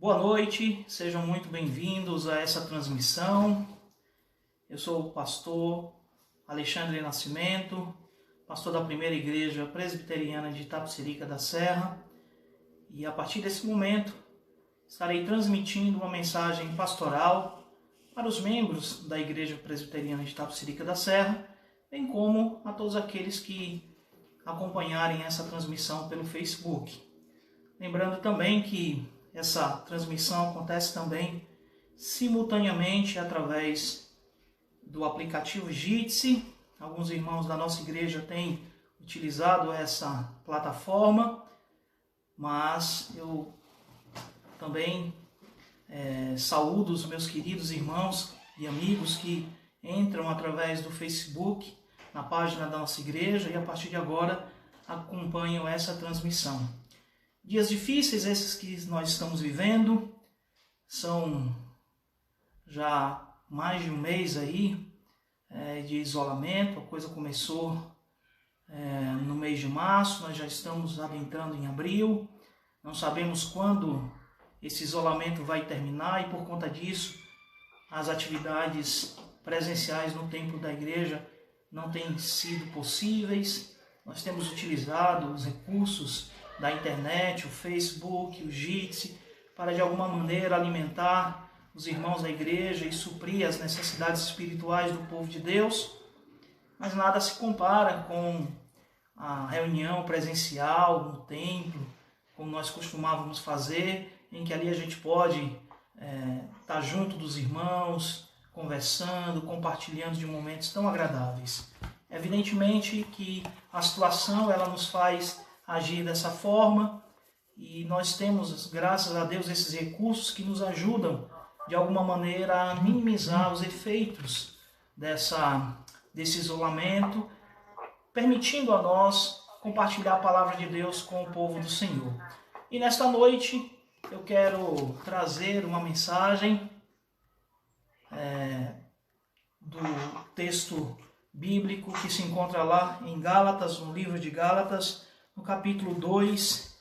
Boa noite, sejam muito bem-vindos a essa transmissão. Eu sou o pastor Alexandre Nascimento, pastor da Primeira Igreja Presbiteriana de Itapecerica da Serra, e a partir desse momento estarei transmitindo uma mensagem pastoral para os membros da Igreja Presbiteriana de Itapecerica da Serra, bem como a todos aqueles que acompanharem essa transmissão pelo Facebook. Lembrando também que essa transmissão acontece também simultaneamente através do aplicativo Jitsi. Alguns irmãos da nossa igreja têm utilizado essa plataforma, mas eu também saúdo os meus queridos irmãos e amigos que entram através do Facebook, na página da nossa igreja, e a partir de agora acompanham essa transmissão. Dias difíceis esses que nós estamos vivendo, são já mais de um mês aí de isolamento. A coisa começou no mês de março, nós já estamos adentrando em abril, não sabemos quando esse isolamento vai terminar, e por conta disso as atividades presenciais no templo da igreja não têm sido possíveis. Nós temos utilizado os recursos da internet, o Facebook, o Jitsi, para de alguma maneira alimentar os irmãos da igreja e suprir as necessidades espirituais do povo de Deus, mas nada se compara com a reunião presencial no templo, como nós costumávamos fazer, em que ali a gente pode estar junto dos irmãos, conversando, compartilhando de momentos tão agradáveis. Evidentemente que a situação ela nos faz agir dessa forma, e nós temos, graças a Deus, esses recursos que nos ajudam de alguma maneira a minimizar os efeitos desse isolamento, permitindo a nós compartilhar a palavra de Deus com o povo do Senhor. E nesta noite eu quero trazer uma mensagem do texto bíblico que se encontra lá em Gálatas, no livro de Gálatas, no capítulo 2,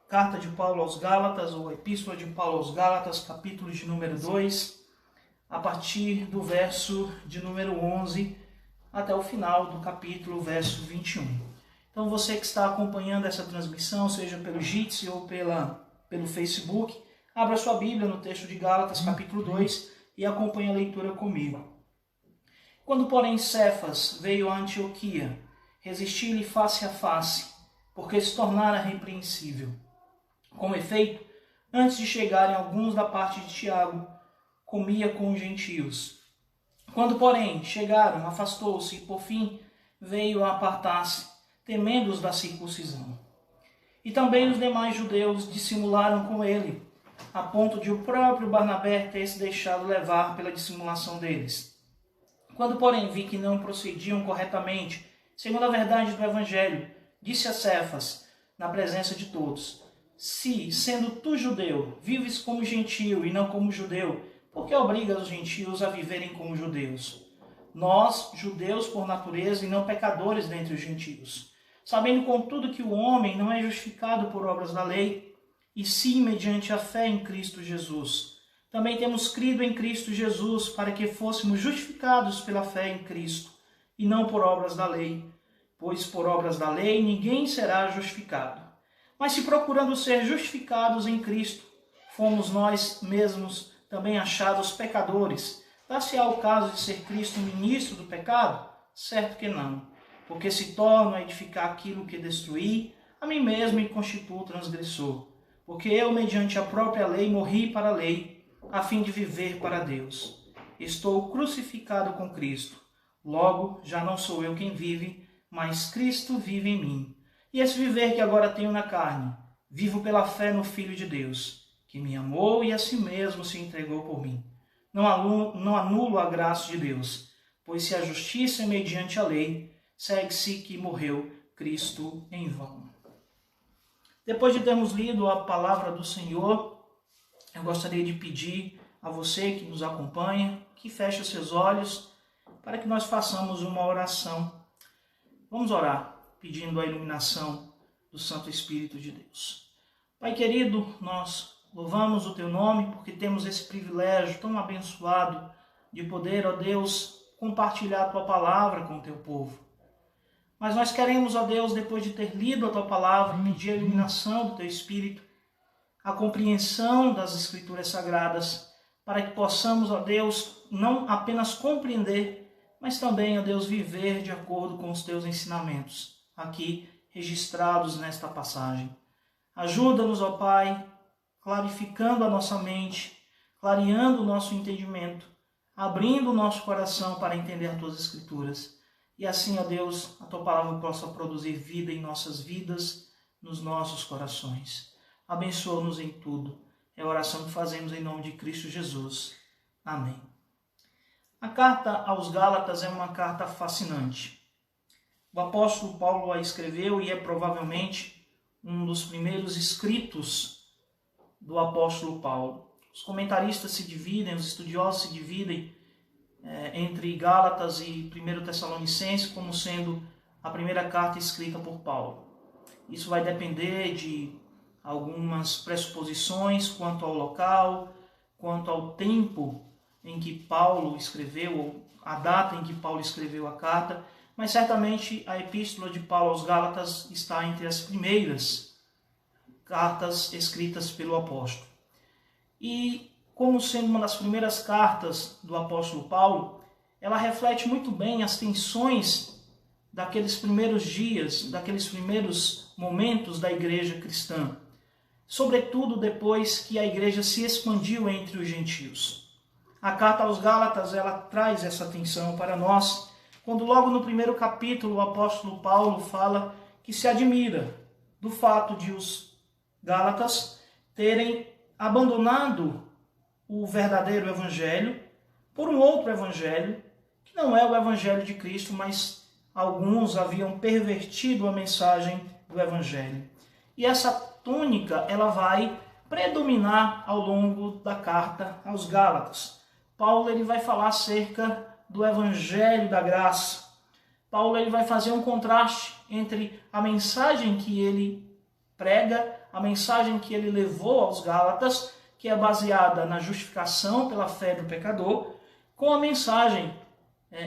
carta de Paulo aos Gálatas, ou epístola de Paulo aos Gálatas, capítulo de número 2, a partir do verso de número 11 até o final do capítulo, verso 21. Então você que está acompanhando essa transmissão, seja pelo Jitsi ou pelo Facebook, abra sua Bíblia no texto de Gálatas, capítulo 2, e acompanhe a leitura comigo. Quando, porém, Cefas veio a Antioquia, resisti-lhe face a face, porque se tornara repreensível. Com efeito, antes de chegarem alguns da parte de Tiago, comia com os gentios. Quando, porém, chegaram, afastou-se e, por fim, veio a apartar-se, temendo-os da circuncisão. E também os demais judeus dissimularam com ele, a ponto de o próprio Barnabé ter se deixado levar pela dissimulação deles. Quando, porém, vi que não procediam corretamente, segundo a verdade do Evangelho, disse a Cefas, na presença de todos: se, sendo tu judeu, vives como gentio e não como judeu, por que obrigas os gentios a viverem como judeus? Nós, judeus por natureza e não pecadores dentre os gentios, sabendo contudo que o homem não é justificado por obras da lei, e sim mediante a fé em Cristo Jesus. Também temos crido em Cristo Jesus para que fôssemos justificados pela fé em Cristo, e não por obras da lei, pois por obras da lei ninguém será justificado. Mas se procurando ser justificados em Cristo, fomos nós mesmos também achados pecadores, dar-se-á o caso de ser Cristo ministro do pecado? Certo que não, porque se torno a edificar aquilo que destruí, a mim mesmo me constituo transgressor, porque eu, mediante a própria lei, morri para a lei, a fim de viver para Deus. Estou crucificado com Cristo. Logo, já não sou eu quem vive, mas Cristo vive em mim. E esse viver que agora tenho na carne, vivo pela fé no Filho de Deus, que me amou e a si mesmo se entregou por mim. Não anulo a graça de Deus, pois se a justiça é mediante a lei, segue-se que morreu Cristo em vão. Depois de termos lido a palavra do Senhor, eu gostaria de pedir a você que nos acompanha, que feche os seus olhos, para que nós façamos uma oração. Vamos orar, pedindo a iluminação do Santo Espírito de Deus. Pai querido, nós louvamos o Teu nome porque temos esse privilégio tão abençoado de poder, ó Deus, compartilhar a Tua palavra com o Teu povo. Mas nós queremos, ó Deus, depois de ter lido a Tua palavra, pedir a iluminação do Teu Espírito, a compreensão das Escrituras Sagradas, para que possamos, ó Deus, não apenas compreender, mas também, ó Deus, viver de acordo com os Teus ensinamentos, aqui registrados nesta passagem. Ajuda-nos, ó Pai, clarificando a nossa mente, clareando o nosso entendimento, abrindo o nosso coração para entender as Tuas Escrituras. E assim, ó Deus, a Tua palavra possa produzir vida em nossas vidas, nos nossos corações. Abençoa-nos em tudo. É a oração que fazemos em nome de Cristo Jesus. Amém. A carta aos Gálatas é uma carta fascinante. O apóstolo Paulo a escreveu e é provavelmente um dos primeiros escritos do apóstolo Paulo. Os comentaristas se dividem, os estudiosos se dividem entre Gálatas e 1 Tessalonicenses como sendo a primeira carta escrita por Paulo. Isso vai depender de algumas pressuposições quanto ao local, quanto ao tempo em que Paulo escreveu, ou a data em que Paulo escreveu a carta, mas certamente a epístola de Paulo aos Gálatas está entre as primeiras cartas escritas pelo apóstolo. E como sendo uma das primeiras cartas do apóstolo Paulo, ela reflete muito bem as tensões daqueles primeiros dias, daqueles primeiros momentos da igreja cristã. Sobretudo depois que a igreja se expandiu entre os gentios. A carta aos Gálatas, ela traz essa atenção para nós, quando logo no primeiro capítulo o apóstolo Paulo fala que se admira do fato de os Gálatas terem abandonado o verdadeiro evangelho por um outro evangelho, que não é o evangelho de Cristo, mas alguns haviam pervertido a mensagem do evangelho. E essa tônica, ela vai predominar ao longo da carta aos Gálatas. Paulo ele vai falar acerca do evangelho da graça. Paulo ele vai fazer um contraste entre a mensagem que ele prega, a mensagem que ele levou aos Gálatas, que é baseada na justificação pela fé do pecador, com a mensagem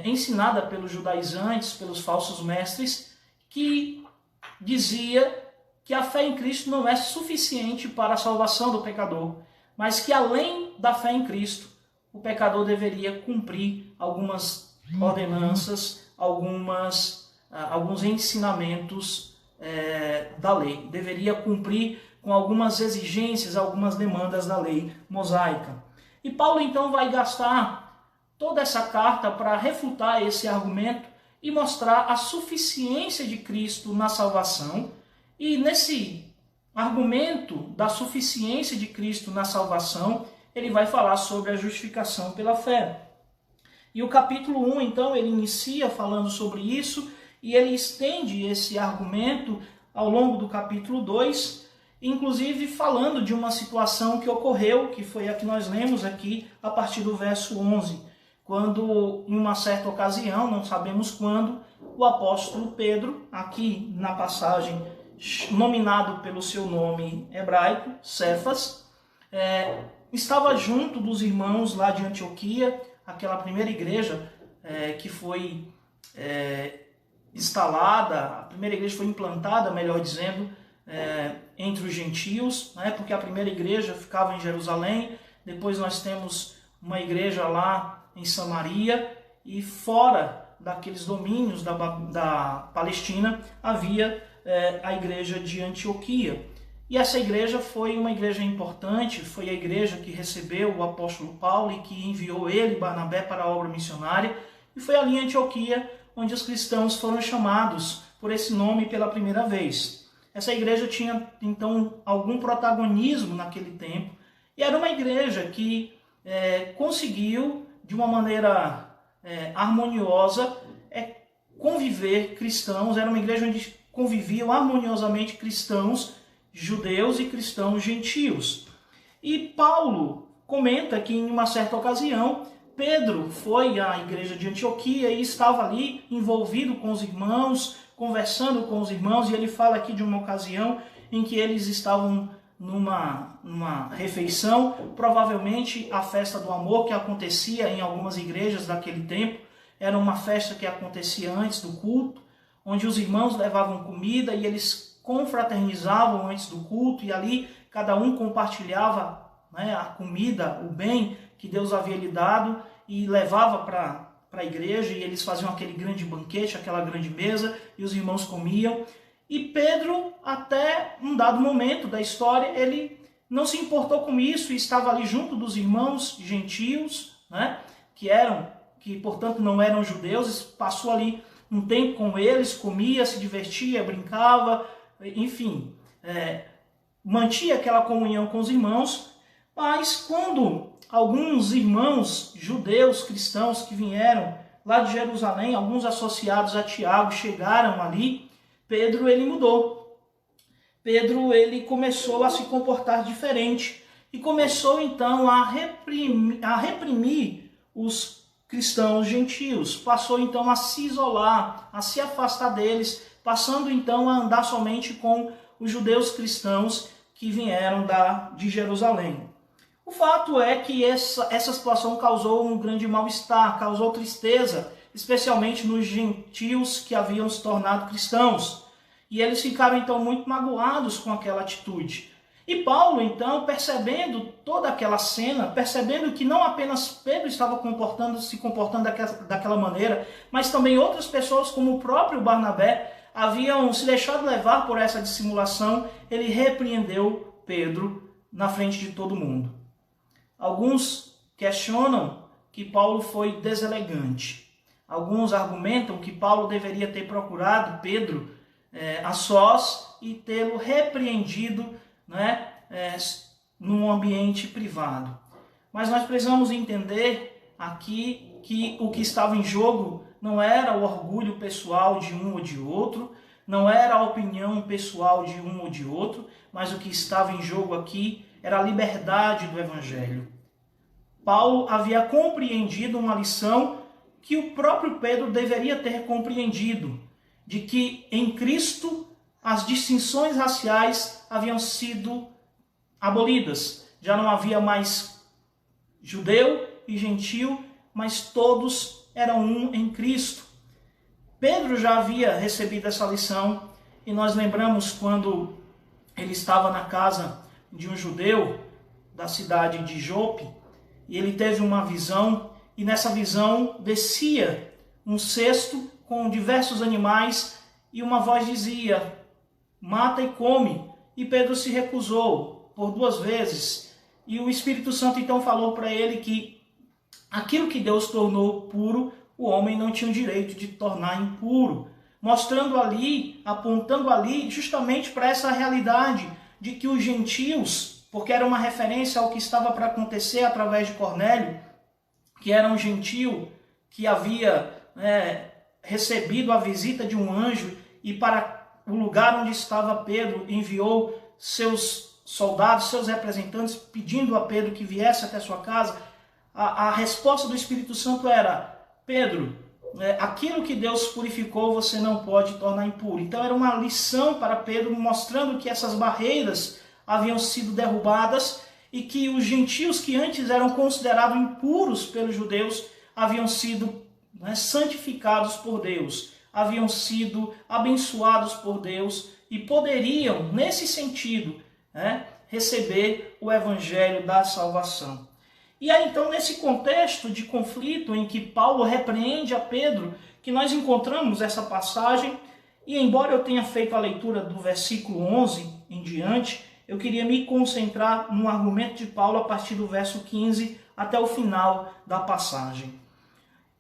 ensinada pelos judaizantes, pelos falsos mestres, que dizia que a fé em Cristo não é suficiente para a salvação do pecador, mas que além da fé em Cristo, o pecador deveria cumprir algumas ordenanças, alguns ensinamentos da lei. Deveria cumprir com algumas exigências, algumas demandas da lei mosaica. E Paulo então vai gastar toda essa carta para refutar esse argumento e mostrar a suficiência de Cristo na salvação. E nesse argumento da suficiência de Cristo na salvação, ele vai falar sobre a justificação pela fé. E o capítulo 1, então, ele inicia falando sobre isso e ele estende esse argumento ao longo do capítulo 2, inclusive falando de uma situação que ocorreu, que foi a que nós lemos aqui a partir do verso 11, quando, em uma certa ocasião, não sabemos quando, o apóstolo Pedro, aqui na passagem nominado pelo seu nome hebraico, Cefas, estava junto dos irmãos lá de Antioquia, aquela primeira igreja que foi instalada, a primeira igreja foi implantada, melhor dizendo, entre os gentios, né, porque a primeira igreja ficava em Jerusalém, depois nós temos uma igreja lá em Samaria, e fora daqueles domínios da Palestina havia a igreja de Antioquia. E essa igreja foi uma igreja importante, foi a igreja que recebeu o apóstolo Paulo e que enviou ele, Barnabé, para a obra missionária. E foi ali em Antioquia onde os cristãos foram chamados por esse nome pela primeira vez. Essa igreja tinha, então, algum protagonismo naquele tempo. E era uma igreja que conseguiu, de uma maneira harmoniosa, conviver cristãos. Era uma igreja onde conviviam harmoniosamente cristãos judeus e cristãos gentios. E Paulo comenta que em uma certa ocasião Pedro foi à igreja de Antioquia e estava ali envolvido com os irmãos, conversando com os irmãos, e ele fala aqui de uma ocasião em que eles estavam numa refeição, provavelmente a festa do amor que acontecia em algumas igrejas daquele tempo, era uma festa que acontecia antes do culto, onde os irmãos levavam comida e eles confraternizavam antes do culto, e ali cada um compartilhava, né, a comida, o bem que Deus havia lhe dado, e levava para a igreja, e eles faziam aquele grande banquete, aquela grande mesa, e os irmãos comiam. E Pedro, até um dado momento da história, ele não se importou com isso, e estava ali junto dos irmãos gentios, né, que portanto não eram judeus, passou ali um tempo com eles, comia, se divertia, brincava, enfim, mantinha aquela comunhão com os irmãos. Mas quando alguns irmãos judeus, cristãos que vieram lá de Jerusalém, alguns associados a Tiago, chegaram ali, Pedro ele mudou. Pedro ele começou a se comportar diferente e começou então a reprimir os cristãos gentios. Passou então a se isolar, a se afastar deles, passando então a andar somente com os judeus cristãos que vieram de Jerusalém. O fato é que essa situação causou um grande mal-estar, causou tristeza, especialmente nos gentios que haviam se tornado cristãos. E eles ficaram então muito magoados com aquela atitude. E Paulo então, percebendo toda aquela cena, percebendo que não apenas Pedro estava se comportando daquela maneira, mas também outras pessoas como o próprio Barnabé haviam se deixado levar por essa dissimulação, ele repreendeu Pedro na frente de todo mundo. Alguns questionam que Paulo foi deselegante. Alguns argumentam que Paulo deveria ter procurado Pedro a sós e tê-lo repreendido, né, num ambiente privado. Mas nós precisamos entender aqui que o que estava em jogo não era o orgulho pessoal de um ou de outro, não era a opinião pessoal de um ou de outro, mas o que estava em jogo aqui era a liberdade do Evangelho. Paulo havia compreendido uma lição que o próprio Pedro deveria ter compreendido, de que em Cristo as distinções raciais haviam sido abolidas. Já não havia mais judeu e gentil, mas todos eram um em Cristo. Pedro já havia recebido essa lição, e nós lembramos quando ele estava na casa de um judeu da cidade de Jope, e ele teve uma visão, e nessa visão descia um cesto com diversos animais, e uma voz dizia: mata e come. E Pedro se recusou por 2 vezes. E o Espírito Santo então falou para ele que aquilo que Deus tornou puro, o homem não tinha o direito de tornar impuro. Mostrando ali, apontando ali justamente para essa realidade de que os gentios, porque era uma referência ao que estava para acontecer através de Cornélio, que era um gentio que havia recebido a visita de um anjo, e para o lugar onde estava Pedro enviou seus soldados, seus representantes, pedindo a Pedro que viesse até sua casa. A resposta do Espírito Santo era: Pedro, aquilo que Deus purificou você não pode tornar impuro. Então era uma lição para Pedro, mostrando que essas barreiras haviam sido derrubadas e que os gentios que antes eram considerados impuros pelos judeus haviam sido santificados por Deus, haviam sido abençoados por Deus e poderiam, nesse sentido, receber o evangelho da salvação. E aí então, nesse contexto de conflito em que Paulo repreende a Pedro, que nós encontramos essa passagem, e embora eu tenha feito a leitura do versículo 11 em diante, eu queria me concentrar no argumento de Paulo a partir do verso 15 até o final da passagem.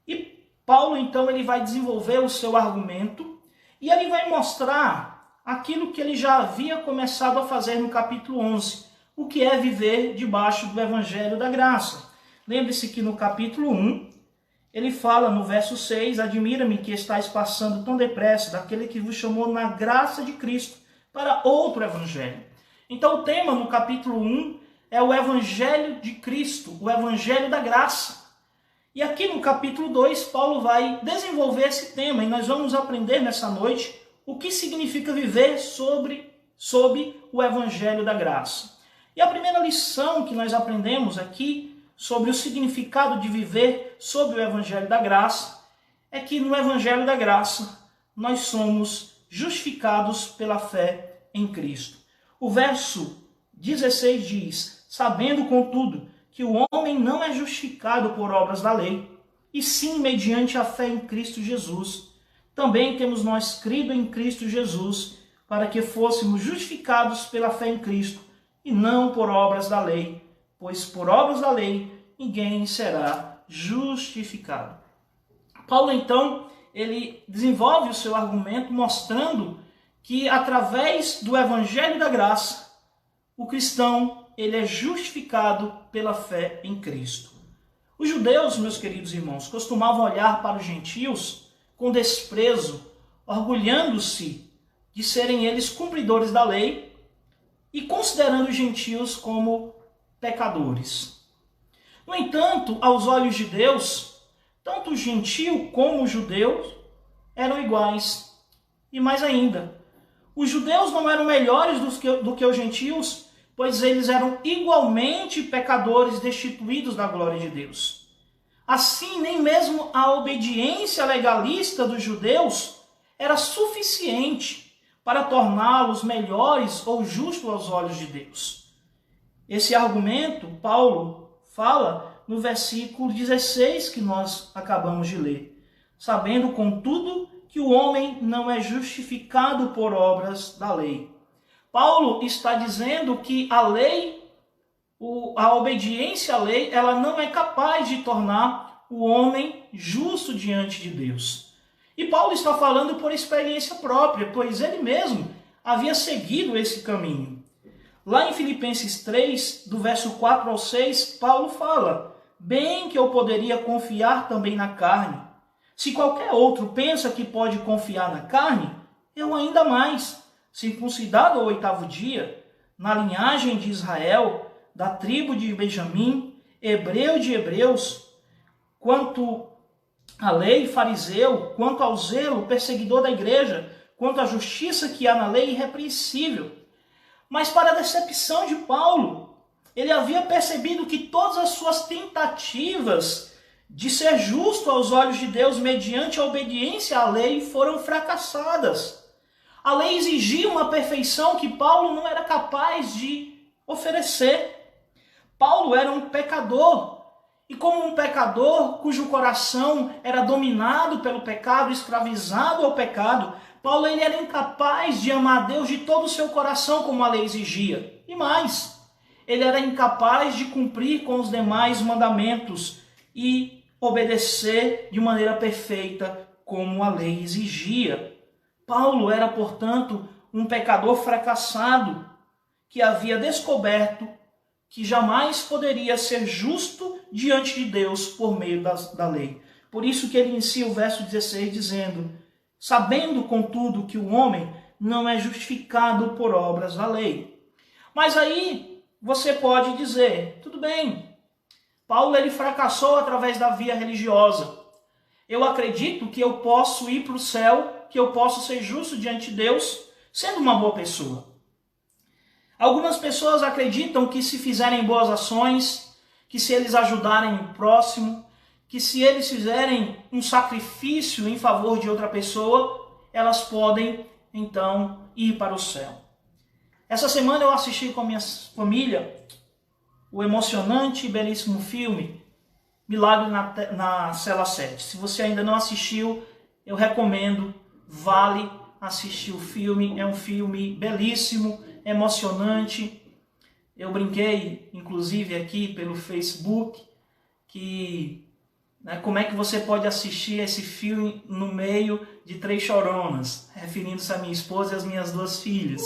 E Paulo, então, ele vai desenvolver o seu argumento e ele vai mostrar aquilo que ele já havia começado a fazer no capítulo 11, o que é viver debaixo do Evangelho da Graça. Lembre-se que no capítulo 1, ele fala no verso 6, admira-me que estáis passando tão depressa daquele que vos chamou na graça de Cristo para outro Evangelho. Então o tema no capítulo 1 é o Evangelho de Cristo, o Evangelho da Graça. E aqui no capítulo 2, Paulo vai desenvolver esse tema, e nós vamos aprender nessa noite o que significa viver sob o Evangelho da Graça. E a primeira lição que nós aprendemos aqui sobre o significado de viver sob o Evangelho da Graça é que no Evangelho da Graça nós somos justificados pela fé em Cristo. O verso 16 diz: sabendo, contudo, que o homem não é justificado por obras da lei, e sim mediante a fé em Cristo Jesus. Também temos nós crido em Cristo Jesus, para que fôssemos justificados pela fé em Cristo, e não por obras da lei, pois por obras da lei ninguém será justificado. Paulo, então, ele desenvolve o seu argumento mostrando que através do Evangelho da Graça, o cristão ele é justificado pela fé em Cristo. Os judeus, meus queridos irmãos, costumavam olhar para os gentios com desprezo, orgulhando-se de serem eles cumpridores da lei e considerando os gentios como pecadores. No entanto, aos olhos de Deus, tanto o gentio como o judeu eram iguais. E mais ainda, os judeus não eram melhores do que os gentios, pois eles eram igualmente pecadores destituídos da glória de Deus. Assim, nem mesmo a obediência legalista dos judeus era suficiente para torná-los melhores ou justos aos olhos de Deus. Esse argumento, Paulo fala no versículo 16 que nós acabamos de ler. Sabendo, contudo, que o homem não é justificado por obras da lei. Paulo está dizendo que a lei, a obediência à lei, ela não é capaz de tornar o homem justo diante de Deus. E Paulo está falando por experiência própria, pois ele mesmo havia seguido esse caminho. Lá em Filipenses 3, do verso 4 ao 6, Paulo fala: bem que eu poderia confiar também na carne. Se qualquer outro pensa que pode confiar na carne, eu ainda mais. Circuncidado ao 8º dia, na linhagem de Israel, da tribo de Benjamim, hebreu de hebreus, quanto à lei, fariseu, quanto ao zelo, perseguidor da igreja, quanto à justiça que há na lei, irrepreensível. Mas para a decepção de Paulo, ele havia percebido que todas as suas tentativas de ser justo aos olhos de Deus mediante a obediência à lei foram fracassadas. A lei exigia uma perfeição que Paulo não era capaz de oferecer. Paulo era um pecador, e como um pecador cujo coração era dominado pelo pecado, escravizado ao pecado, Paulo ele era incapaz de amar a Deus de todo o seu coração como a lei exigia. E mais, ele era incapaz de cumprir com os demais mandamentos e obedecer de maneira perfeita como a lei exigia. Paulo era, portanto, um pecador fracassado que havia descoberto que jamais poderia ser justo diante de Deus por meio da lei. Por isso que ele inicia o verso 16 dizendo: sabendo, contudo, que o homem não é justificado por obras da lei. Mas aí você pode dizer, tudo bem, Paulo ele fracassou através da via religiosa. Eu acredito que eu posso ir para o céu, que eu posso ser justo diante de Deus, sendo uma boa pessoa. Algumas pessoas acreditam que se fizerem boas ações, que se eles ajudarem o próximo, que se eles fizerem um sacrifício em favor de outra pessoa, elas podem, então, ir para o céu. Essa semana eu assisti com a minha família o emocionante e belíssimo filme Milagre na Cela 7. Se você ainda não assistiu, eu recomendo, vale assistir o filme. É um filme belíssimo, emocionante. Eu brinquei, inclusive, aqui pelo Facebook, que como é que você pode assistir esse filme no meio de 3 choronas, referindo-se a minha esposa e as minhas 2 filhas.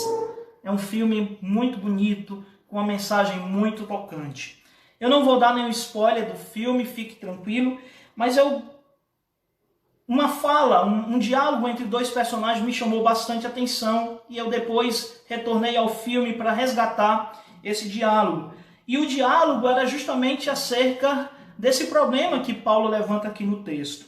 É um filme muito bonito, com uma mensagem muito tocante. Eu não vou dar nenhum spoiler do filme, fique tranquilo, mas uma fala, um diálogo entre 2 personagens me chamou bastante atenção e eu depois retornei ao filme para resgatar esse diálogo. E o diálogo era justamente acerca desse problema que Paulo levanta aqui no texto.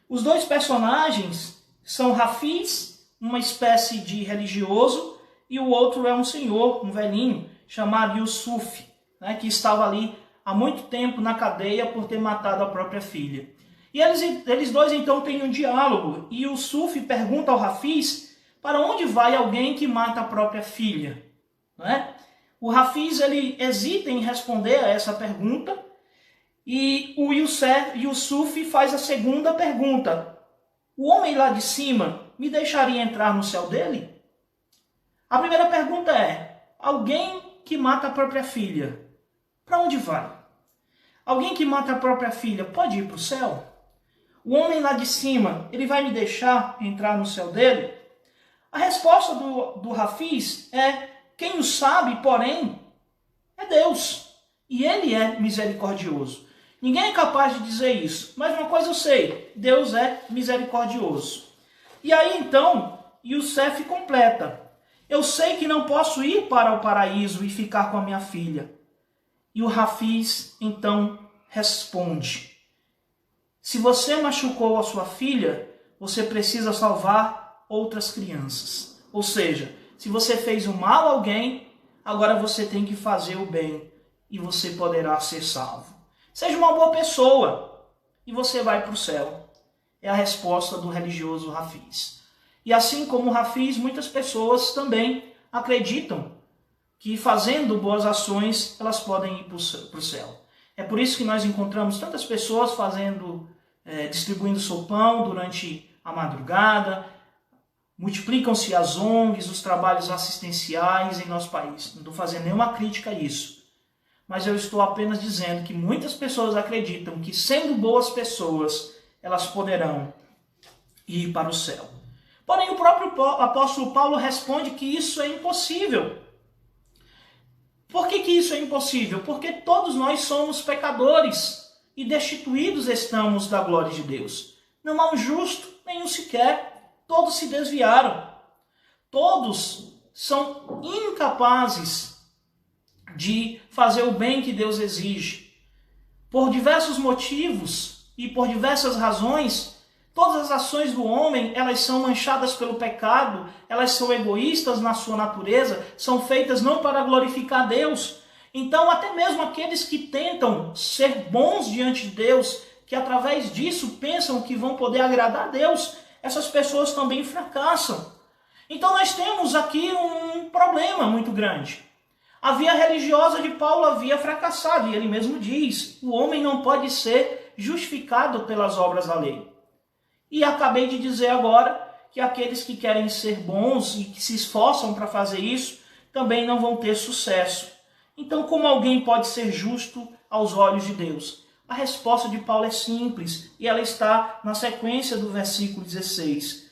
Os 2 personagens são Rafiz, uma espécie de religioso, e o outro é um senhor, um velhinho, chamado Yusuf, né, que estava ali há muito tempo na cadeia por ter matado a própria filha. E eles dois então têm um diálogo, e Yusuf pergunta ao Hafiz para onde vai alguém que mata a própria filha. Não é? O Hafiz ele hesita em responder a essa pergunta, e o Yusuf faz a segunda pergunta. O homem lá de cima me deixaria entrar no céu dele? A primeira pergunta é, alguém que mata a própria filha, para onde vai? Alguém que mata a própria filha pode ir para o céu? O homem lá de cima, ele vai me deixar entrar no céu dele? A resposta do Hafiz é, quem o sabe, porém, é Deus. E ele é misericordioso. Ninguém é capaz de dizer isso, mas uma coisa eu sei, Deus é misericordioso. E aí então, Yusuf completa, eu sei que não posso ir para o paraíso e ficar com a minha filha. E o Hafiz então responde, se você machucou a sua filha, você precisa salvar outras crianças. Ou seja, se você fez o mal a alguém, agora você tem que fazer o bem e você poderá ser salvo. Seja uma boa pessoa e você vai para o céu. É a resposta do religioso Hafiz. E assim como o Hafiz, muitas pessoas também acreditam que fazendo boas ações, elas podem ir para o céu. É por isso que nós encontramos tantas pessoas distribuindo sopão durante a madrugada, multiplicam-se as ONGs, os trabalhos assistenciais em nosso país. Não estou fazendo nenhuma crítica a isso. Mas eu estou apenas dizendo que muitas pessoas acreditam que, sendo boas pessoas, elas poderão ir para o céu. Porém, o próprio apóstolo Paulo responde que isso é impossível. Por que isso é impossível? Porque todos nós somos pecadores e destituídos estamos da glória de Deus. Não há um justo, nenhum sequer. Todos se desviaram. Todos são incapazes de fazer o bem que Deus exige. Por diversos motivos e por diversas razões, todas as ações do homem, elas são manchadas pelo pecado, elas são egoístas na sua natureza, são feitas não para glorificar Deus. Então, até mesmo aqueles que tentam ser bons diante de Deus, que através disso pensam que vão poder agradar a Deus, essas pessoas também fracassam. Então, nós temos aqui um problema muito grande. A via religiosa de Paulo havia fracassado, e ele mesmo diz, o homem não pode ser justificado pelas obras da lei. E acabei de dizer agora que aqueles que querem ser bons e que se esforçam para fazer isso, também não vão ter sucesso. Então, como alguém pode ser justo aos olhos de Deus? A resposta de Paulo é simples, e ela está na sequência do versículo 16.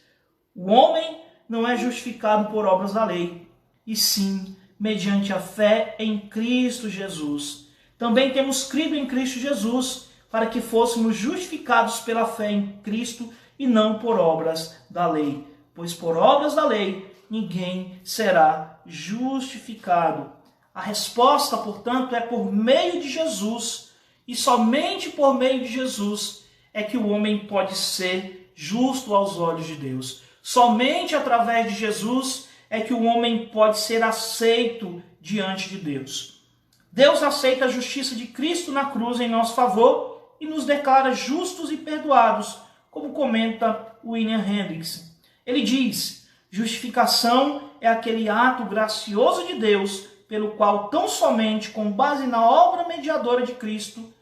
O homem não é justificado por obras da lei, e sim mediante a fé em Cristo Jesus. Também temos crido em Cristo Jesus, para que fôssemos justificados pela fé em Cristo e não por obras da lei. Pois por obras da lei ninguém será justificado. A resposta, portanto, é por meio de Jesus, e somente por meio de Jesus é que o homem pode ser justo aos olhos de Deus. Somente através de Jesus é que o homem pode ser aceito diante de Deus. Deus aceita a justiça de Cristo na cruz em nosso favor e nos declara justos e perdoados, como comenta William Hendricks. Ele diz, justificação é aquele ato gracioso de Deus, pelo qual tão somente com base na obra mediadora de Cristo,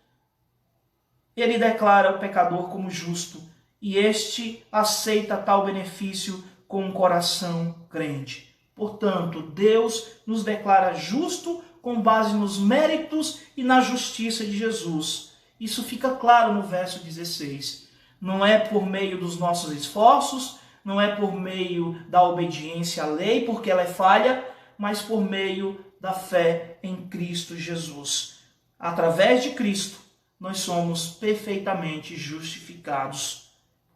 ele declara o pecador como justo, e este aceita tal benefício com um coração crente. Portanto, Deus nos declara justo com base nos méritos e na justiça de Jesus. Isso fica claro no verso 16. Não é por meio dos nossos esforços, não é por meio da obediência à lei, porque ela é falha, mas por meio da fé em Cristo Jesus. Através de Cristo, nós somos perfeitamente justificados.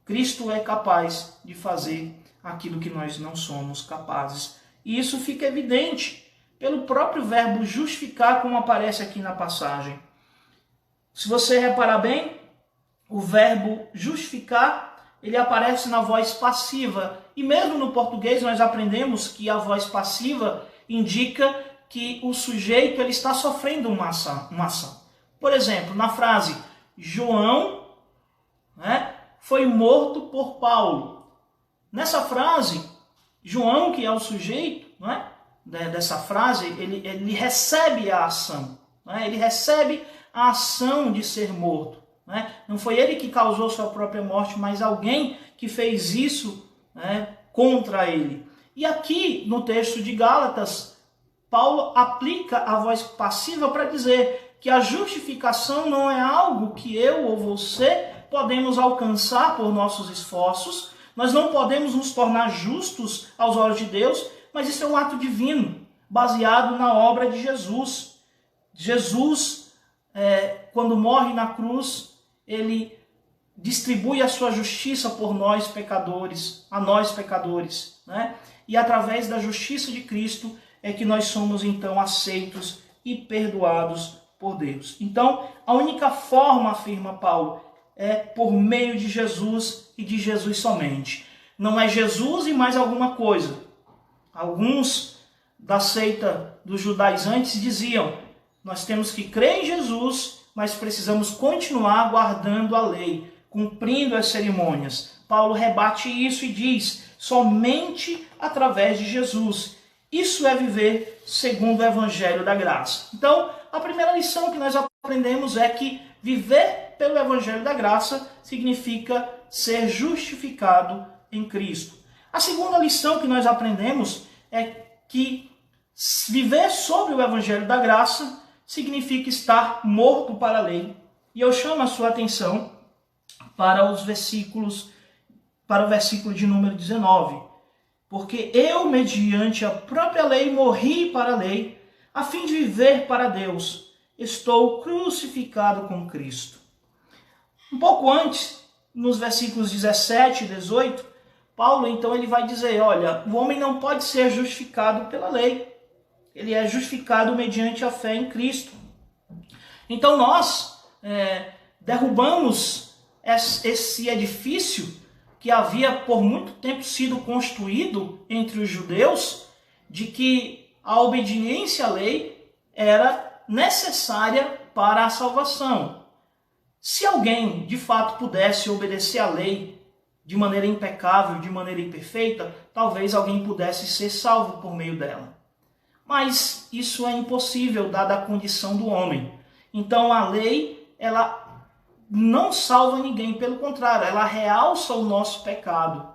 Cristo é capaz de fazer aquilo que nós não somos capazes. E isso fica evidente pelo próprio verbo justificar, como aparece aqui na passagem. Se você reparar bem, o verbo justificar ele aparece na voz passiva. E mesmo no português nós aprendemos que a voz passiva indica que o sujeito ele está sofrendo uma ação. Por exemplo, na frase João, né, foi morto por Paulo. Nessa frase, João, que é o sujeito, né, dessa frase, ele recebe a ação. Né, ele recebe a ação de ser morto. Né? Não foi ele que causou sua própria morte, mas alguém que fez isso, né, contra ele. E aqui no texto de Gálatas, Paulo aplica a voz passiva para dizer que a justificação não é algo que eu ou você podemos alcançar por nossos esforços. Nós não podemos nos tornar justos aos olhos de Deus, mas isso é um ato divino, baseado na obra de Jesus. Jesus, quando morre na cruz, ele distribui a sua justiça por nós pecadores, a nós pecadores, né? E através da justiça de Cristo é que nós somos então aceitos e perdoados por Deus. Então, a única forma, afirma Paulo, é por meio de Jesus e de Jesus somente. Não é Jesus e mais alguma coisa. Alguns da seita dos judaizantes diziam: nós temos que crer em Jesus, mas precisamos continuar guardando a lei, cumprindo as cerimônias. Paulo rebate isso e diz: somente através de Jesus. Isso é viver segundo o Evangelho da Graça. Então, a primeira lição que nós aprendemos é que viver pelo Evangelho da Graça significa ser justificado em Cristo. A segunda lição que nós aprendemos é que viver sobre o Evangelho da Graça significa estar morto para a lei. E eu chamo a sua atenção para o versículo de número 19. Porque eu, mediante a própria lei, morri para a lei, a fim de viver para Deus. Estou crucificado com Cristo. Um pouco antes, nos versículos 17 e 18, Paulo então ele vai dizer: olha, o homem não pode ser justificado pela lei. Ele é justificado mediante a fé em Cristo. Então nós derrubamos esse edifício que havia por muito tempo sido construído entre os judeus, de que a obediência à lei era necessária para a salvação. Se alguém de fato pudesse obedecer à lei de maneira impecável, de maneira imperfeita, talvez alguém pudesse ser salvo por meio dela. Mas isso é impossível, dada a condição do homem. Então a lei, ela não salva ninguém, pelo contrário, ela realça o nosso pecado.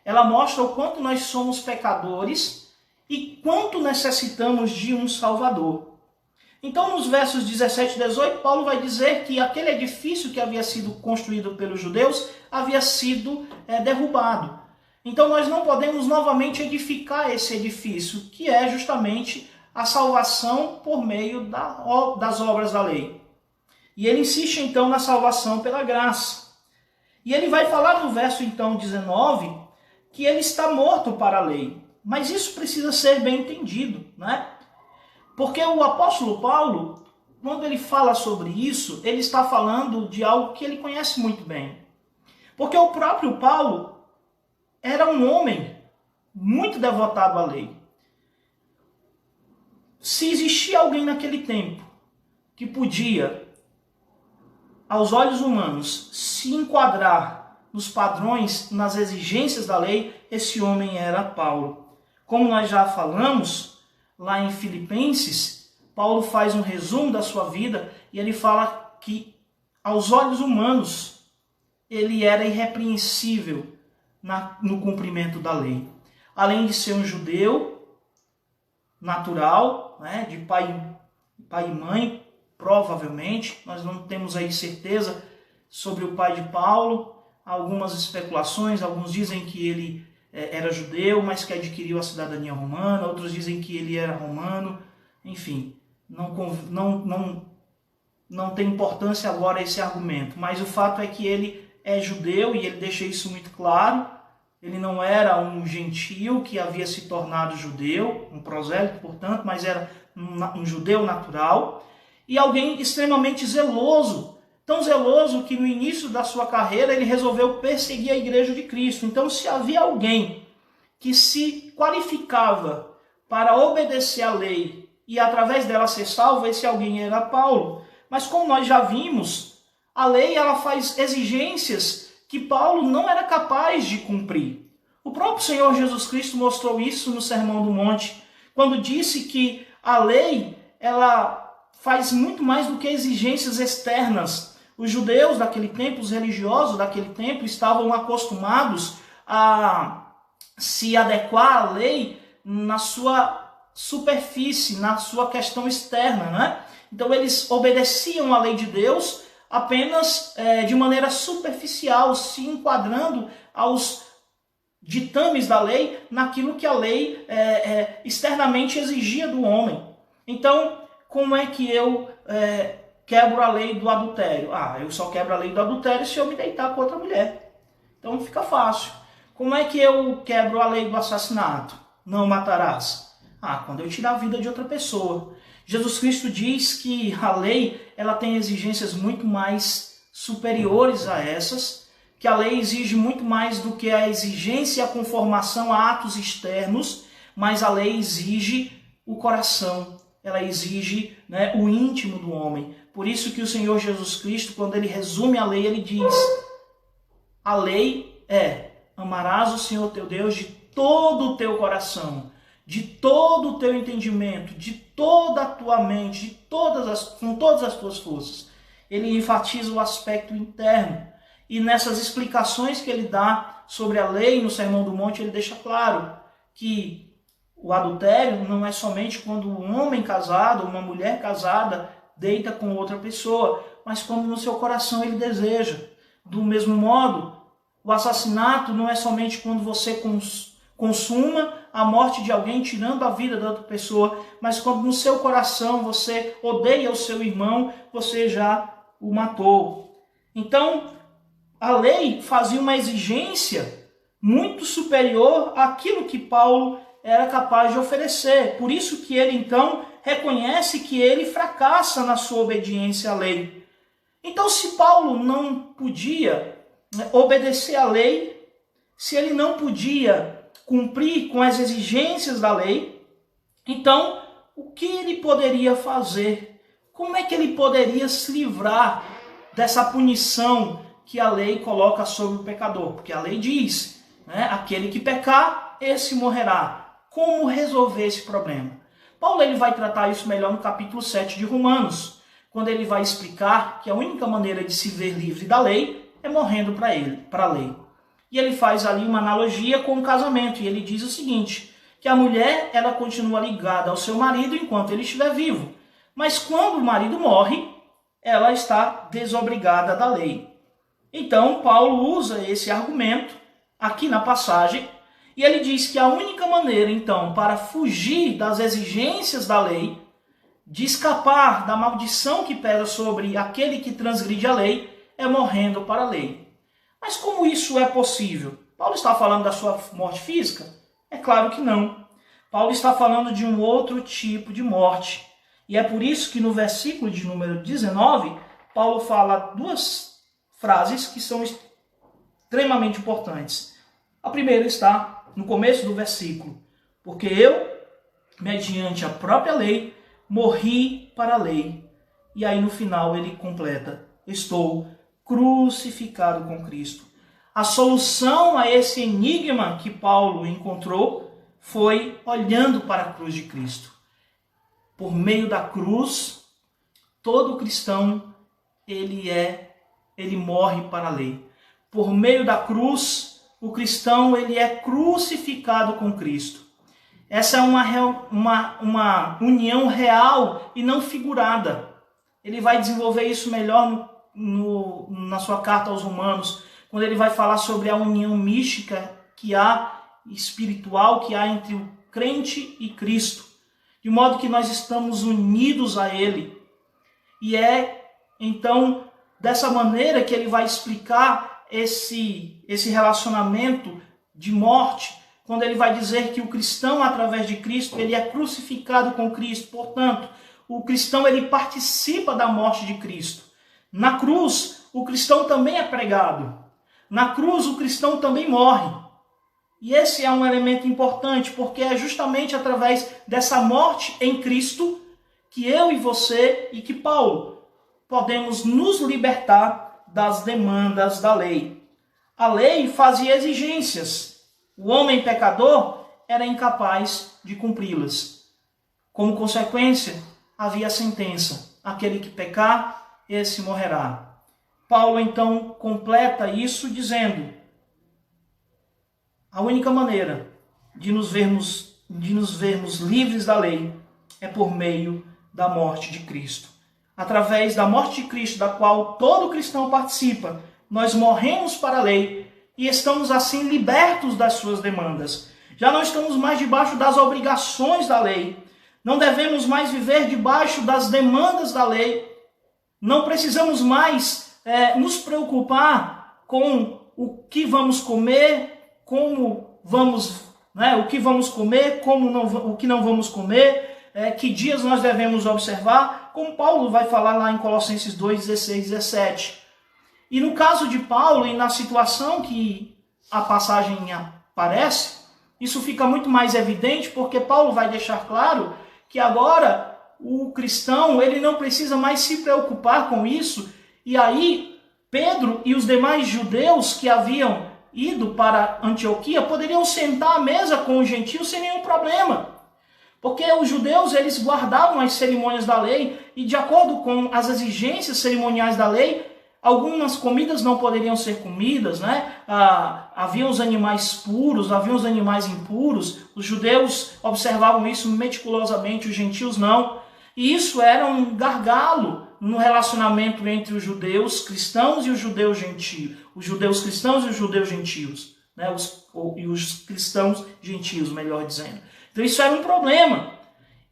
Ela mostra o quanto nós somos pecadores e quanto necessitamos de um Salvador. Então, nos versos 17 e 18, Paulo vai dizer que aquele edifício que havia sido construído pelos judeus havia sido derrubado. Então, nós não podemos novamente edificar esse edifício, que é justamente a salvação por meio das obras da lei. E ele insiste então na salvação pela graça. E ele vai falar no verso então 19 que ele está morto para a lei. Mas isso precisa ser bem entendido, né? Porque o apóstolo Paulo, quando ele fala sobre isso, ele está falando de algo que ele conhece muito bem. Porque o próprio Paulo era um homem muito devotado à lei. Se existia alguém naquele tempo que podia, aos olhos humanos, se enquadrar nos padrões, nas exigências da lei, esse homem era Paulo. Como nós já falamos, lá em Filipenses, Paulo faz um resumo da sua vida e ele fala que, aos olhos humanos, ele era irrepreensível no cumprimento da lei. Além de ser um judeu natural, né, de pai e mãe, provavelmente, nós não temos aí certeza sobre o pai de Paulo, algumas especulações, alguns dizem que ele era judeu, mas que adquiriu a cidadania romana, outros dizem que ele era romano, enfim, não tem importância agora esse argumento, mas o fato é que ele é judeu e ele deixa isso muito claro. Ele não era um gentio que havia se tornado judeu, um prosélito, portanto, mas era um judeu natural, e alguém extremamente zeloso Tão zeloso que no início da sua carreira ele resolveu perseguir a igreja de Cristo. Então, se havia alguém que se qualificava para obedecer à lei e através dela ser salvo, esse alguém era Paulo. Mas como nós já vimos, a lei ela faz exigências que Paulo não era capaz de cumprir. O próprio Senhor Jesus Cristo mostrou isso no Sermão do Monte, quando disse que a lei ela faz muito mais do que exigências externas. Os judeus daquele tempo, os religiosos daquele tempo, estavam acostumados a se adequar à lei na sua superfície, na sua questão externa, né? Então eles obedeciam à lei de Deus apenas de maneira superficial, se enquadrando aos ditames da lei, naquilo que a lei externamente exigia do homem. Então, como é que eu quebro a lei do adultério? Eu só quebro a lei do adultério se eu me deitar com outra mulher. Então fica fácil. Como é que eu quebro a lei do assassinato? Não matarás. Quando eu tirar a vida de outra pessoa. Jesus Cristo diz que a lei ela tem exigências muito mais superiores a essas, que a lei exige muito mais do que a exigência e a conformação a atos externos, mas a lei exige o coração, ela exige, né, o íntimo do homem. Por isso que o Senhor Jesus Cristo, quando ele resume a lei, ele diz: a lei amarás o Senhor teu Deus de todo o teu coração, de todo o teu entendimento, de toda a tua mente, com todas as tuas forças. Ele enfatiza o aspecto interno. E nessas explicações que ele dá sobre a lei no Sermão do Monte, ele deixa claro que o adultério não é somente quando um homem casado, uma mulher casada, deita com outra pessoa, mas quando no seu coração ele deseja. Do mesmo modo, o assassinato não é somente quando você consuma a morte de alguém, tirando a vida da outra pessoa, mas quando no seu coração você odeia o seu irmão, você já o matou. Então, a lei fazia uma exigência muito superior àquilo que Paulo era capaz de oferecer. Por isso que ele, então, reconhece que ele fracassa na sua obediência à lei. Então, se Paulo não podia obedecer à lei, se ele não podia cumprir com as exigências da lei, então, o que ele poderia fazer? Como é que ele poderia se livrar dessa punição que a lei coloca sobre o pecador? Porque a lei diz, né, aquele que pecar, esse morrerá. Como resolver esse problema? Paulo ele vai tratar isso melhor no capítulo 7 de Romanos, quando ele vai explicar que a única maneira de se ver livre da lei é morrendo para a lei. E ele faz ali uma analogia com o casamento, e ele diz o seguinte, que a mulher ela continua ligada ao seu marido enquanto ele estiver vivo, mas quando o marido morre, ela está desobrigada da lei. Então, Paulo usa esse argumento aqui na passagem, e ele diz que a única maneira, então, para fugir das exigências da lei, de escapar da maldição que pesa sobre aquele que transgride a lei, é morrendo para a lei. Mas como isso é possível? Paulo está falando da sua morte física? É claro que não. Paulo está falando de um outro tipo de morte. E é por isso que no versículo de número 19, Paulo fala duas frases que são extremamente importantes. A primeira está no começo do versículo. Porque eu, mediante a própria lei, morri para a lei. E aí no final ele completa: estou crucificado com Cristo. A solução a esse enigma que Paulo encontrou foi olhando para a cruz de Cristo. Por meio da cruz, todo cristão ele morre para a lei. Por meio da cruz, o cristão ele é crucificado com Cristo. Essa é uma união real e não figurada. Ele vai desenvolver isso melhor na sua carta aos Romanos, quando ele vai falar sobre a união mística que há, espiritual, que há entre o crente e Cristo, de modo que nós estamos unidos a Ele. E é, então, dessa maneira que ele vai explicar esse relacionamento de morte, quando ele vai dizer que o cristão, através de Cristo, ele é crucificado com Cristo. Portanto, o cristão ele participa da morte de Cristo. Na cruz, o cristão também é pregado. Na cruz, o cristão também morre. E esse é um elemento importante, porque é justamente através dessa morte em Cristo que eu e você e que Paulo podemos nos libertar das demandas da lei. A lei fazia exigências. O homem pecador era incapaz de cumpri-las. Como consequência, havia a sentença: aquele que pecar, esse morrerá. Paulo então completa isso dizendo: a única maneira de nos vermos livres da lei é por meio da morte de Cristo. Através da morte de Cristo, da qual todo cristão participa, nós morremos para a lei e estamos assim libertos das suas demandas. Já não estamos mais debaixo das obrigações da lei. Não devemos mais viver debaixo das demandas da lei. Não precisamos mais nos preocupar com o que vamos comer, como vamos, o que vamos comer, o que não vamos comer, que dias nós devemos observar, como Paulo vai falar lá em Colossenses 2, 16, 17. E no caso de Paulo, e na situação que a passagem aparece, isso fica muito mais evidente, porque Paulo vai deixar claro que agora o cristão ele não precisa mais se preocupar com isso. E aí Pedro e os demais judeus que haviam ido para Antioquia poderiam sentar à mesa com os gentios sem nenhum problema. Porque os judeus eles guardavam as cerimônias da lei e de acordo com as exigências cerimoniais da lei, algumas comidas não poderiam ser comidas, né? Havia os animais puros, havia os animais impuros. Os judeus observavam isso meticulosamente, os gentios não. E isso era um gargalo no relacionamento entre os judeus cristãos e os judeus gentios. Os judeus cristãos e os judeus gentios. Né? Os cristãos gentios, melhor dizendo. Então isso era um problema.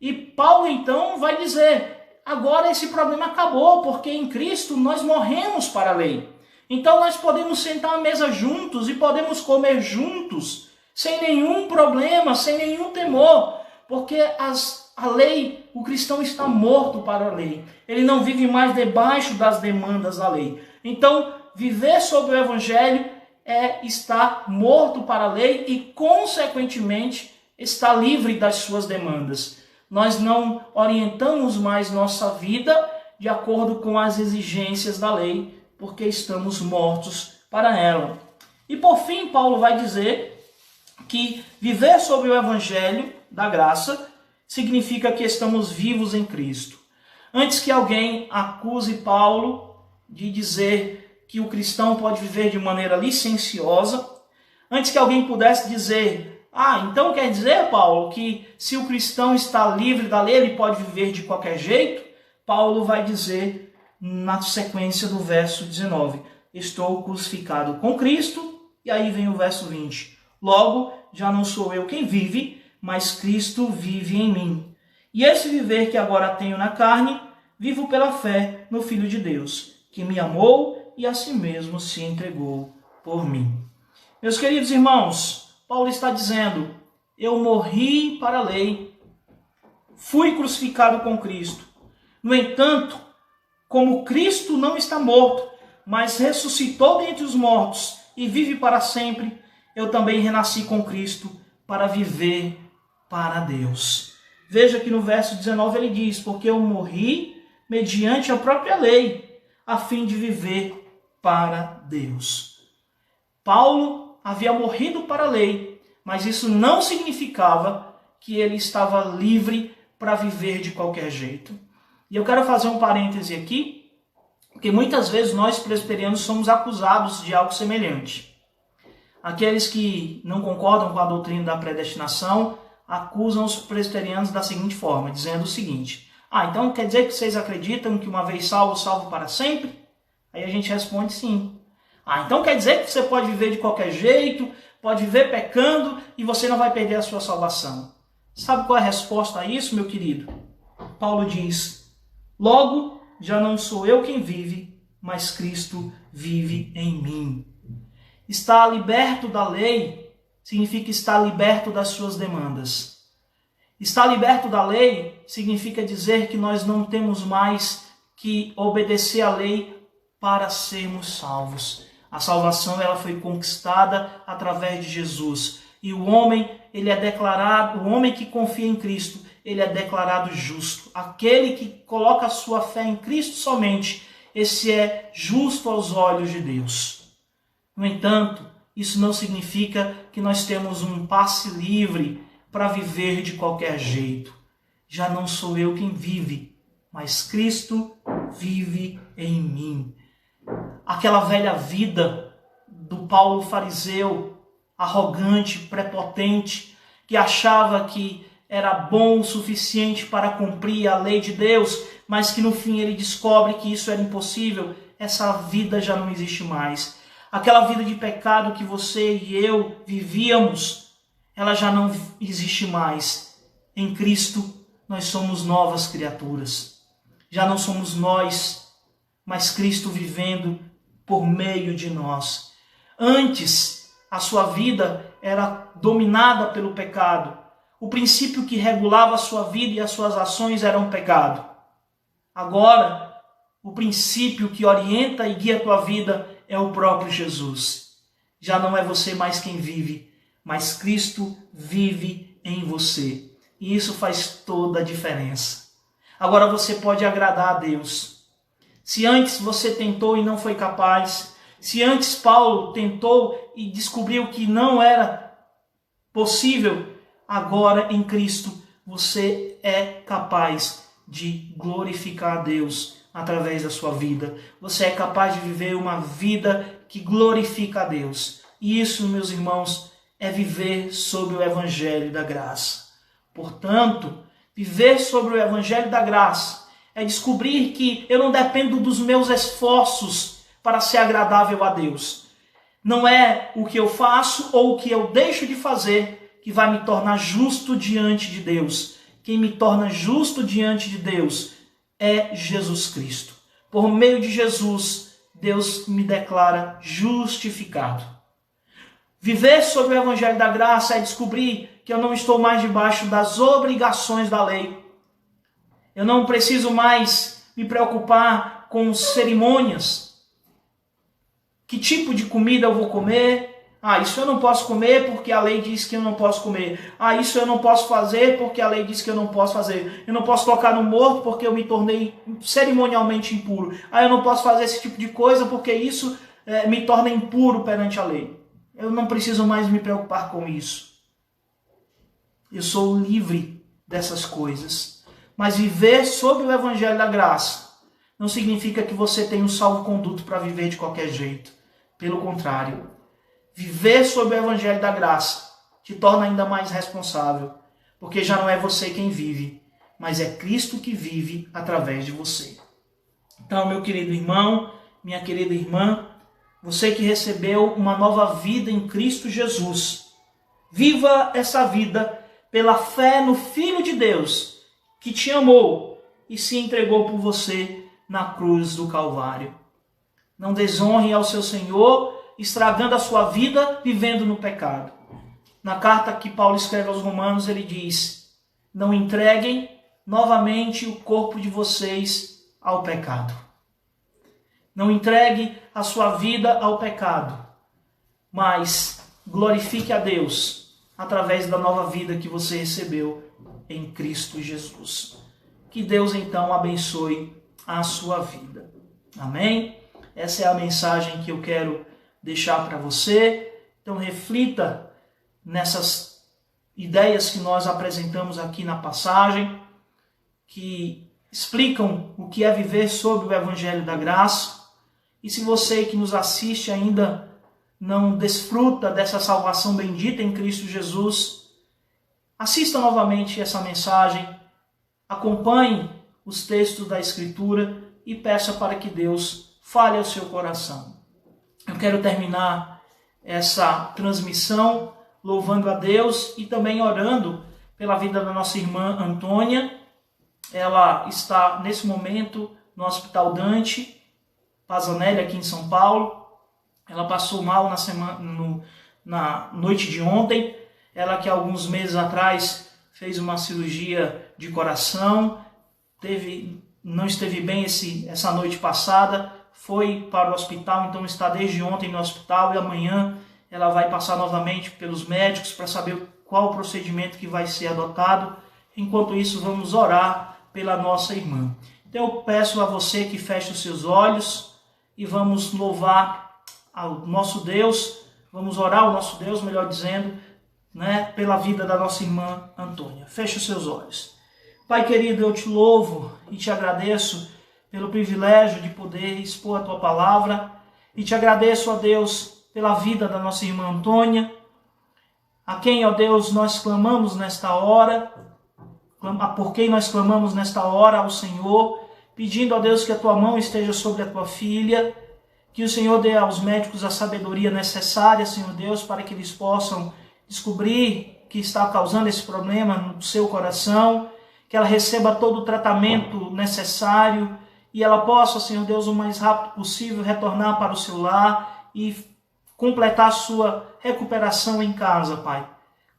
E Paulo então vai dizer: agora esse problema acabou, porque em Cristo nós morremos para a lei. Então nós podemos sentar à mesa juntos e podemos comer juntos, sem nenhum problema, sem nenhum temor, porque a lei, o cristão está morto para a lei. Ele não vive mais debaixo das demandas da lei. Então, viver sob o Evangelho é estar morto para a lei e, consequentemente, estar livre das suas demandas. Nós não orientamos mais nossa vida de acordo com as exigências da lei, porque estamos mortos para ela. E por fim, Paulo vai dizer que viver sob o Evangelho da graça significa que estamos vivos em Cristo. Antes que alguém acuse Paulo de dizer que o cristão pode viver de maneira licenciosa, antes que alguém pudesse dizer: então quer dizer, Paulo, que se o cristão está livre da lei, ele pode viver de qualquer jeito? Paulo vai dizer na sequência do verso 19: estou crucificado com Cristo, e aí vem o verso 20. Logo, já não sou eu quem vive, mas Cristo vive em mim. E esse viver que agora tenho na carne, vivo pela fé no Filho de Deus, que me amou e a si mesmo se entregou por mim. Meus queridos irmãos, Paulo está dizendo: eu morri para a lei, fui crucificado com Cristo. No entanto, como Cristo não está morto, mas ressuscitou dentre os mortos e vive para sempre, eu também renasci com Cristo para viver para Deus. Veja que no verso 19 ele diz: porque eu morri mediante a própria lei, a fim de viver para Deus. Paulo havia morrido para a lei, mas isso não significava que ele estava livre para viver de qualquer jeito. E eu quero fazer um parêntese aqui, porque muitas vezes nós presbiterianos somos acusados de algo semelhante. Aqueles que não concordam com a doutrina da predestinação acusam os presbiterianos da seguinte forma, dizendo o seguinte: então quer dizer que vocês acreditam que uma vez salvo, salvo para sempre? Aí a gente responde sim. Então quer dizer que você pode viver de qualquer jeito, pode viver pecando e você não vai perder a sua salvação. Sabe qual é a resposta a isso, meu querido? Paulo diz: logo, já não sou eu quem vive, mas Cristo vive em mim. Estar liberto da lei significa estar liberto das suas demandas. Estar liberto da lei significa dizer que nós não temos mais que obedecer à lei para sermos salvos. A salvação ela foi conquistada através de Jesus. E o homem, ele é declarado, o homem que confia em Cristo, ele é declarado justo. Aquele que coloca a sua fé em Cristo somente, esse é justo aos olhos de Deus. No entanto, isso não significa que nós temos um passe livre para viver de qualquer jeito. Já não sou eu quem vive, mas Cristo vive em mim. Aquela velha vida do Paulo fariseu, arrogante, prepotente, que achava que era bom o suficiente para cumprir a lei de Deus, mas que no fim ele descobre que isso era impossível, essa vida já não existe mais. Aquela vida de pecado que você e eu vivíamos, ela já não existe mais. Em Cristo, nós somos novas criaturas. Já não somos nós, mas Cristo vivendo por meio de nós. Antes, a sua vida era dominada pelo pecado. O princípio que regulava a sua vida e as suas ações era um pecado. Agora, o princípio que orienta e guia a tua vida é o próprio Jesus. Já não é você mais quem vive, mas Cristo vive em você. E isso faz toda a diferença. Agora você pode agradar a Deus. Se antes você tentou e não foi capaz, se antes Paulo tentou e descobriu que não era possível, agora em Cristo você é capaz de glorificar a Deus através da sua vida. Você é capaz de viver uma vida que glorifica a Deus. E isso, meus irmãos, é viver sobre o Evangelho da Graça. Portanto, viver sobre o Evangelho da Graça é descobrir que eu não dependo dos meus esforços para ser agradável a Deus. Não é o que eu faço ou o que eu deixo de fazer que vai me tornar justo diante de Deus. Quem me torna justo diante de Deus é Jesus Cristo. Por meio de Jesus, Deus me declara justificado. Viver sobre o Evangelho da Graça é descobrir que eu não estou mais debaixo das obrigações da lei. Eu não preciso mais me preocupar com cerimônias. Que tipo de comida eu vou comer? Isso eu não posso comer porque a lei diz que eu não posso comer. Isso eu não posso fazer porque a lei diz que eu não posso fazer. Eu não posso tocar no morto porque eu me tornei cerimonialmente impuro. Eu não posso fazer esse tipo de coisa porque isso me torna impuro perante a lei. Eu não preciso mais me preocupar com isso. Eu sou livre dessas coisas. Mas viver sob o Evangelho da Graça não significa que você tem um salvo-conduto para viver de qualquer jeito. Pelo contrário. Viver sob o Evangelho da Graça te torna ainda mais responsável, porque já não é você quem vive, mas é Cristo que vive através de você. Então, meu querido irmão, minha querida irmã, você que recebeu uma nova vida em Cristo Jesus, viva essa vida pela fé no Filho de Deus, que te amou e se entregou por você na cruz do Calvário. Não desonre ao seu Senhor, estragando a sua vida, vivendo no pecado. Na carta que Paulo escreve aos Romanos, ele diz: não entreguem novamente o corpo de vocês ao pecado. Não entregue a sua vida ao pecado, mas glorifique a Deus através da nova vida que você recebeu em Cristo Jesus. Que Deus então abençoe a sua vida. Amém? Essa é a mensagem que eu quero deixar para você. Então reflita nessas ideias que nós apresentamos aqui na passagem, que explicam o que é viver sob o Evangelho da Graça. E se você que nos assiste ainda não desfruta dessa salvação bendita em Cristo Jesus, assista novamente essa mensagem, acompanhe os textos da Escritura e peça para que Deus fale ao seu coração. Eu quero terminar essa transmissão louvando a Deus e também orando pela vida da nossa irmã Antônia. Ela está nesse momento no Hospital Dante Pazzanelli, aqui em São Paulo. Ela passou mal na noite de ontem. Ela que alguns meses atrás fez uma cirurgia de coração, não esteve bem essa noite passada, foi para o hospital, então está desde ontem no hospital, e amanhã ela vai passar novamente pelos médicos para saber qual o procedimento que vai ser adotado. Enquanto isso, vamos orar pela nossa irmã. Então eu peço a você que feche os seus olhos e vamos louvar ao nosso Deus, vamos orar ao nosso Deus, melhor dizendo, né, pela vida da nossa irmã Antônia. Feche os seus olhos. Pai querido, eu te louvo e te agradeço pelo privilégio de poder expor a tua palavra, e te agradeço, ó Deus, pela vida da nossa irmã Antônia, a quem, ó Deus, nós clamamos nesta hora, por quem nós clamamos nesta hora ao Senhor, pedindo, ó Deus, que a tua mão esteja sobre a tua filha, que o Senhor dê aos médicos a sabedoria necessária, Senhor Deus, para que eles possam descobrir o que está causando esse problema no seu coração, que ela receba todo o tratamento necessário e ela possa, Senhor Deus, o mais rápido possível retornar para o seu lar e completar a sua recuperação em casa, Pai.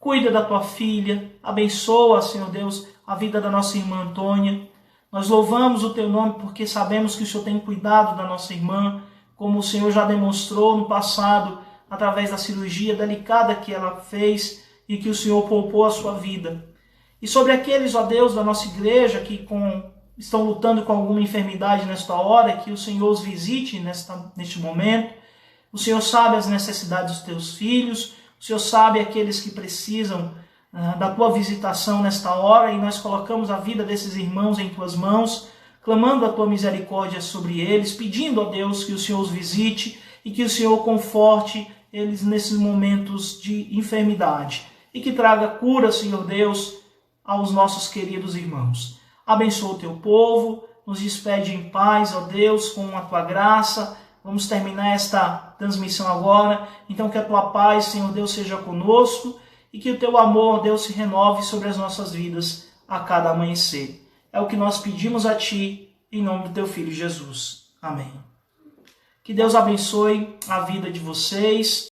Cuida da tua filha, abençoa, Senhor Deus, a vida da nossa irmã Antônia. Nós louvamos o teu nome porque sabemos que o Senhor tem cuidado da nossa irmã, como o Senhor já demonstrou no passado, através da cirurgia delicada que ela fez e que o Senhor poupou a sua vida. E sobre aqueles, ó Deus, da nossa igreja que estão lutando com alguma enfermidade nesta hora, que o Senhor os visite neste momento. O Senhor sabe as necessidades dos teus filhos, o Senhor sabe aqueles que precisam da tua visitação nesta hora, e nós colocamos a vida desses irmãos em tuas mãos, clamando a tua misericórdia sobre eles, pedindo, ó Deus, que o Senhor os visite e que o Senhor conforte eles nesses momentos de enfermidade e que traga cura, Senhor Deus, aos nossos queridos irmãos. Abençoa o teu povo, nos despede em paz, ó Deus, com a tua graça. Vamos terminar esta transmissão agora. Então que a tua paz, Senhor Deus, seja conosco e que o teu amor, ó Deus, se renove sobre as nossas vidas a cada amanhecer. É o que nós pedimos a ti, em nome do teu Filho Jesus. Amém. Que Deus abençoe a vida de vocês.